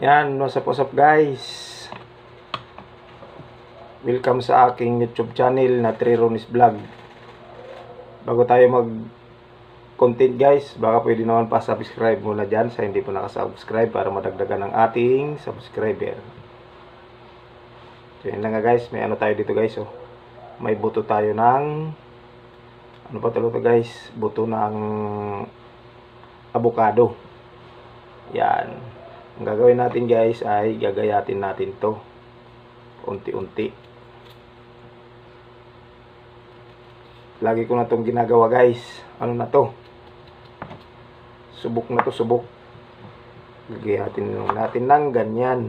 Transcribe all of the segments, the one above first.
Yan, what's up guys? Welcome sa aking YouTube channel na Trironis Vlog. Bago tayo mag-content guys, baka pwede naman pa subscribe muna dyan sa hindi po nakasubscribe para madagdagan ng ating subscriber. So yan lang nga guys, may ano tayo dito guys oh. May buto tayo ng ano pa talo to guys? Buto ng avocado. Yan. Ang gagawin natin guys ay gagayatin natin to unti-unti. Lagi ko na itong ginagawa guys. Ano na to? Subok na to, subok. Gagayatin natin ng ganyan.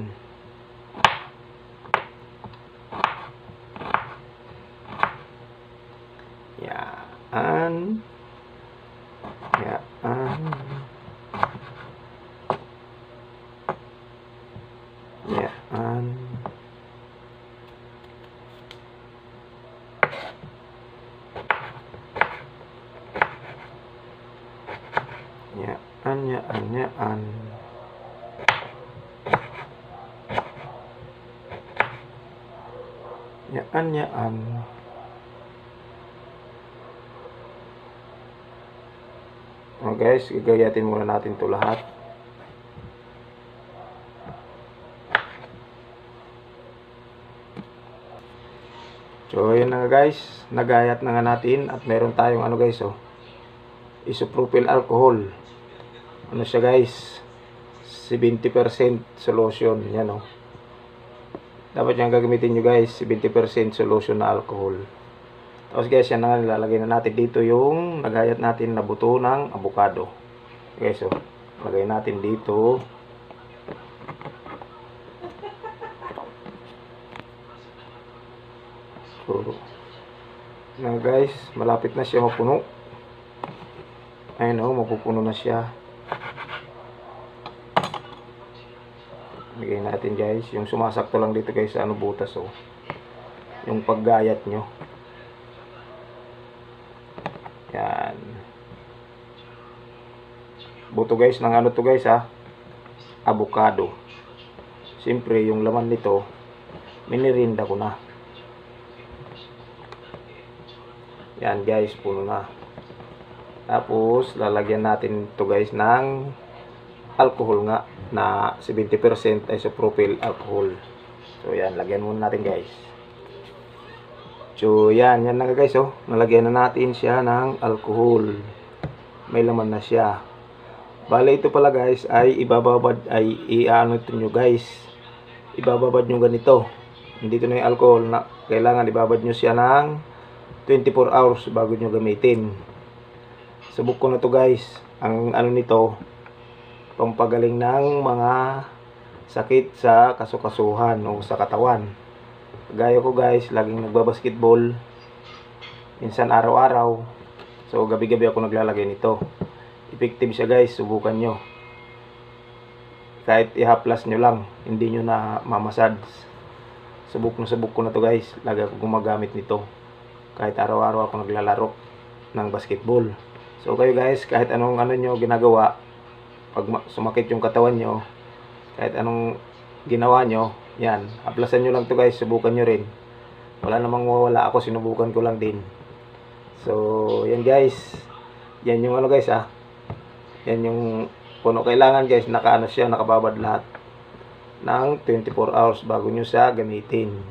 Yan. Yan. Yan. Yan. Yan. Oh guys, gagayatin muna natin to lahat. So, yun na nga guys. Nagayat na nga natin. At meron tayong ano guys oh. Isopropyl alcohol. Ano siya guys? 70% solution. Yan oh. Dapat yung gagamitin nyo guys. 70% solution na alcohol. Tapos guys, yan na nga. Nilalagay na natin dito yung nagayat natin na buto ng avocado. Guys oh. Lagay natin dito. So, na guys, malapit na siya mapuno. Ayun oh, mapupuno na siya. Bigay natin guys, yung sumasakto lang dito guys sa ano butas oh. Yung paggayat nyo. Yan. Buto guys ng ano to guys ha. Avocado. Siyempre yung laman nito minirinda ko na. Yan guys, puno na. Tapos lalagyan natin to guys ng alcohol nga na 70% isopropyl alcohol. So yan, lagyan muna natin guys. So yan na guys oh. Nalagyan na natin siya ng alcohol. May laman na siya. Bale ito pala guys ay ibababad ay iano ito nyo guys. Ibababad nyo ganito. Hindi ito na yung alcohol na kailangan ibabad nyo siya ng 24 hours bago nyo gamitin. Subok ko na to guys. Ang ano nito, pampagaling ng mga sakit sa kasukasuhan o sa katawan. Gaya ko guys, laging nagbabasketball. Minsan araw-araw. So gabi-gabi ako naglalagay nito. Effective siya guys, subukan nyo. Kahit ihaplas nyo lang, hindi nyo na mamasad. Subok ko na to guys. Lagi ako gumagamit nito. Kahit araw-araw ako naglalaro ng basketball. So kayo guys, kahit anong ano nyo ginagawa, pag sumakit yung katawan nyo, kahit anong ginawa nyo, yan, aplasan nyo lang to guys, subukan nyo rin. Wala namang mawala, ako sinubukan ko lang din. So yan guys, yan yung ano guys ah, yan yung puno. Kailangan guys, nakaano siya, nakababad lahat ng 24 hours bago nyo siya gamitin.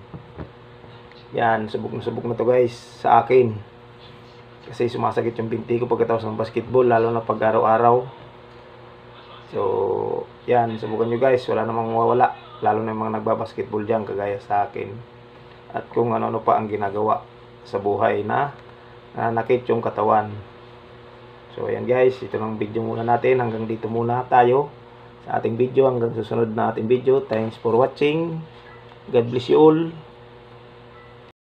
Yan, subok na to guys sa akin. Kasi sumasakit yung binti ko pagkatapos ng basketball, lalo na pag araw-araw. So, yan, subukan nyo guys, wala namang mawawala. Lalo na yung mga nagbabasketball dyan, kagaya sa akin. At kung ano-ano pa ang ginagawa sa buhay na nanakit yung katawan. So, yan guys, ito lang video muna natin. Hanggang dito muna tayo sa ating video. Hanggang susunod na ating video. Thanks for watching. God bless you all.